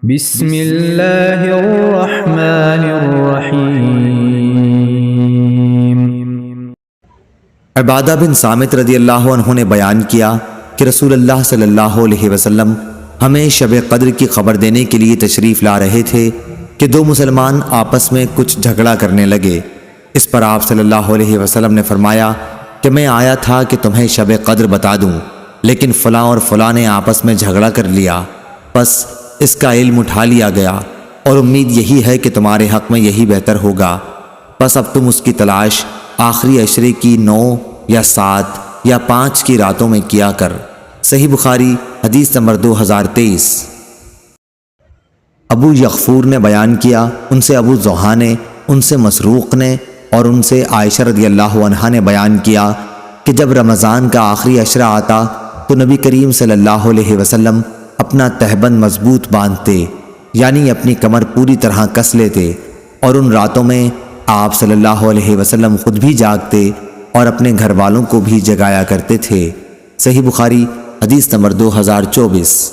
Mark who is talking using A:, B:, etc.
A: بسم اللہ الرحمن الرحیم۔
B: عبادہ بن صامت رضی اللہ عنہ نے بیان کیا کہ رسول اللہ صلی اللہ علیہ وسلم ہمیں شب قدر کی خبر دینے کے لیے تشریف لا رہے تھے کہ دو مسلمان آپس میں کچھ جھگڑا کرنے لگے۔ اس پر آپ صلی اللہ علیہ وسلم نے فرمایا کہ میں آیا تھا کہ تمہیں شب قدر بتا دوں، لیکن فلاں اور فلاں نے آپس میں جھگڑا کر لیا، پس اس کا علم اٹھا لیا گیا اور امید یہی ہے کہ تمہارے حق میں یہی بہتر ہوگا، پس اب تم اس کی تلاش آخری عشرے کی 9 یا 7 یا 5 کی راتوں میں کیا کر۔ صحیح بخاری حدیث نمبر 2023۔ ابو یغفور نے بیان کیا، ان سے ابو زحا نے، ان سے مسروق نے اور ان سے عائشہ رضی اللہ عنہا نے بیان کیا کہ جب رمضان کا آخری عشرہ آتا تو نبی کریم صلی اللہ علیہ وسلم اپنا تہبند مضبوط باندھتے، یعنی اپنی کمر پوری طرح کس لیتے، اور ان راتوں میں آپ صلی اللہ علیہ وسلم خود بھی جاگتے اور اپنے گھر والوں کو بھی جگایا کرتے تھے۔ صحیح بخاری حدیث نمبر 2024۔